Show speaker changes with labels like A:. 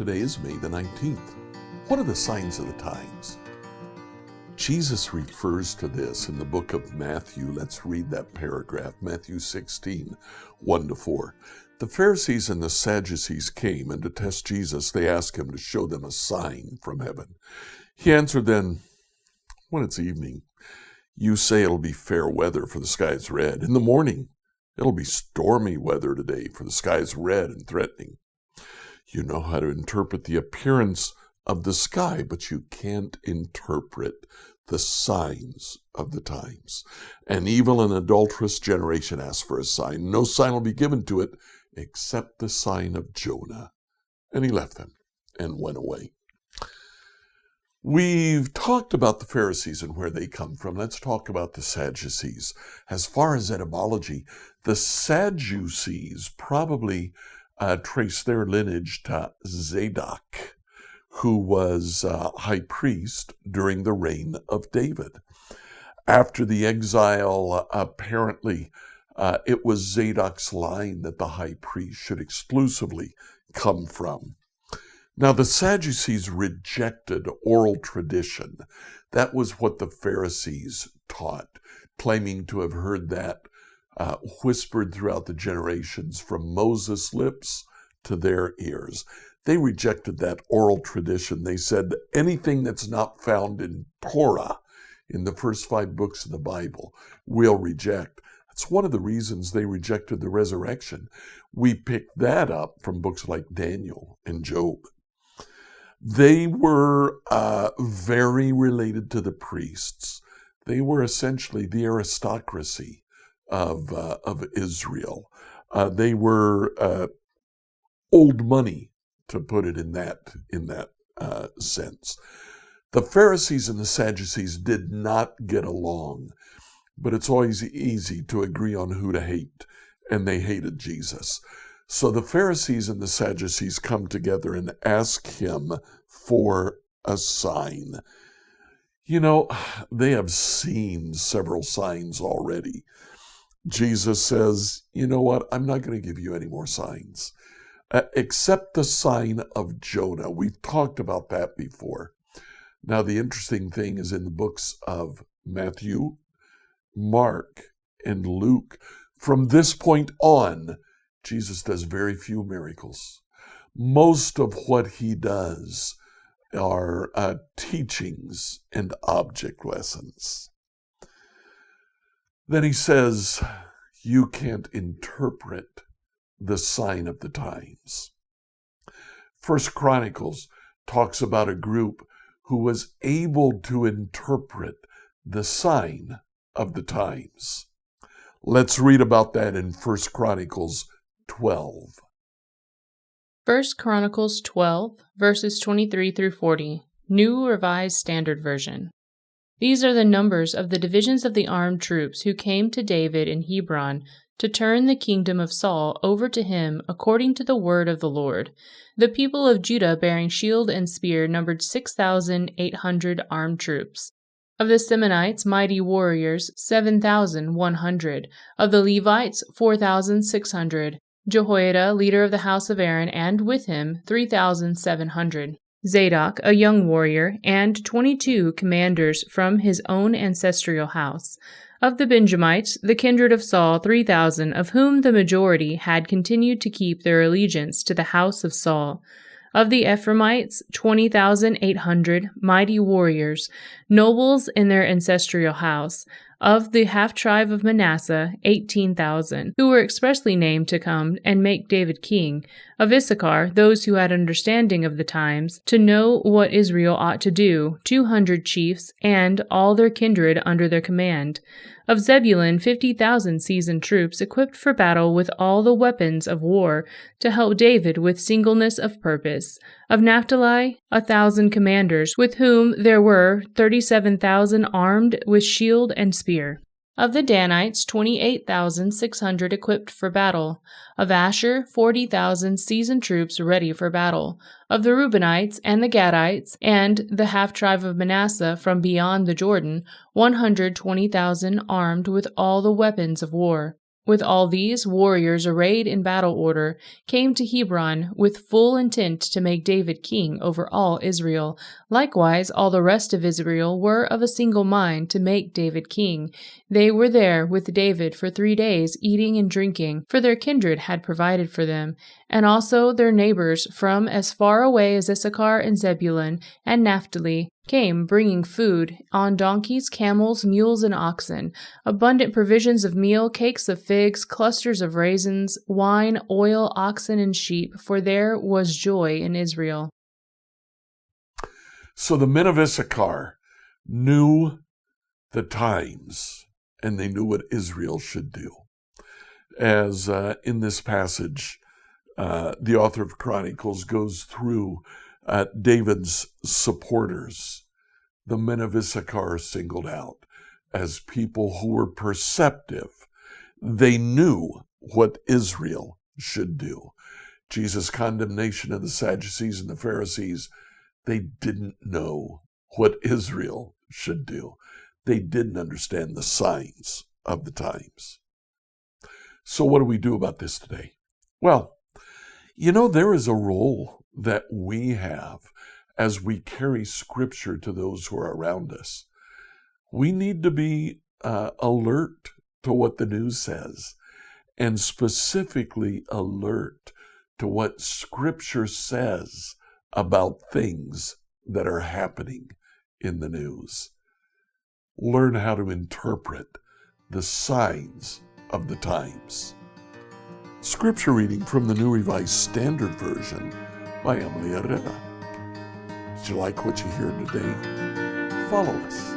A: Today is May the 19th. What are the signs of the times? Jesus refers to this in the book of Matthew. Let's read that paragraph, Matthew 16, 1-4. The Pharisees and the Sadducees came, and to test Jesus, they asked him to show them a sign from heaven. He answered them, when it's evening, you say it'll be fair weather, for the sky is red. In the morning, it'll be stormy weather today, for the sky is red and threatening. You know how to interpret the appearance of the sky, but you can't interpret the signs of the times. An evil and adulterous generation asks for a sign. No sign will be given to it except the sign of Jonah. And he left them and went away. We've talked about the Pharisees and where they come from. Let's talk about the Sadducees. As far as etymology, the Sadducees probably trace their lineage to Zadok, who was high priest during the reign of David. After the exile, apparently, it was Zadok's line that the high priest should exclusively come from. Now, the Sadducees rejected oral tradition. That was what the Pharisees taught, claiming to have heard that whispered throughout the generations from Moses' lips to their ears. They rejected that oral tradition. They said anything that's not found in Torah, in the first 5 books of the Bible, we'll reject. That's one of the reasons they rejected the resurrection. We picked that up from books like Daniel and Job. They were very related to the priests. They were essentially the aristocracy of Israel. They were old money, to put it in that sense. The Pharisees and the Sadducees did not get along, but it's always easy to agree on who to hate, and they hated Jesus. So the Pharisees and the Sadducees come together and ask him for a sign. You know, they have seen several signs already. Jesus says, you know what, I'm not going to give you any more signs. Except the sign of Jonah. We've talked about that before. Now, the interesting thing is in the books of Matthew, Mark, and Luke, from this point on, Jesus does very few miracles. Most of what he does are teachings and object lessons. Then he says, you can't interpret the sign of the times. First Chronicles talks about a group who was able to interpret the sign of the times. Let's read about that in First Chronicles 12.
B: 1 Chronicles 12, verses 23 through 40, New Revised Standard Version. These are the numbers of the divisions of the armed troops who came to David in Hebron to turn the kingdom of Saul over to him according to the word of the Lord. The people of Judah bearing shield and spear numbered 6,800 armed troops. Of the Simeonites, mighty warriors, 7,100. Of the Levites, 4,600. Jehoiada, leader of the house of Aaron, and with him 3,700. Zadok, a young warrior, and 22 commanders from his own ancestral house. Of the Benjamites, the kindred of Saul, 3,000, of whom the majority had continued to keep their allegiance to the house of Saul. Of the Ephraimites, 20,800 mighty warriors, nobles in their ancestral house. Of the half-tribe of Manasseh, 18,000, who were expressly named to come and make David king. Of Issachar, those who had understanding of the times, to know what Israel ought to do, 200 chiefs, and all their kindred under their command. Of Zebulun, 50,000 seasoned troops equipped for battle with all the weapons of war to help David with singleness of purpose. Of Naphtali, 1,000 commanders, with whom there were 37,000 armed with shield and spear. Of the Danites, 28,600 equipped for battle. Of Asher, 40,000 seasoned troops ready for battle. Of the Reubenites and the Gadites and the half-tribe of Manasseh from beyond the Jordan, 120,000 armed with all the weapons of war. With all these, warriors arrayed in battle order came to Hebron with full intent to make David king over all Israel. Likewise, all the rest of Israel were of a single mind to make David king. They were there with David for 3 days, eating and drinking, for their kindred had provided for them, and also their neighbors from as far away as Issachar and Zebulun and Naphtali came bringing food on donkeys, camels, mules, and oxen, abundant provisions of meal, cakes of figs, clusters of raisins, wine, oil, oxen, and sheep, for there was joy in Israel.
A: So the men of Issachar knew the times, and they knew what Israel should do. As in this passage, the author of Chronicles goes through David's supporters. The men of Issachar are singled out as people who were perceptive. They knew what Israel should do. Jesus' condemnation of the Sadducees and the Pharisees, they didn't know what Israel should do. They didn't understand the signs of the times. So what do we do about this today? Well, there is a role that we have as we carry Scripture to those who are around us. We need to be alert to what the news says, and specifically alert to what Scripture says about things that are happening in the news. Learn how to interpret the signs of the times. Scripture reading from the New Revised Standard Version by Emily Herrera. Did you like what you heard today? Follow us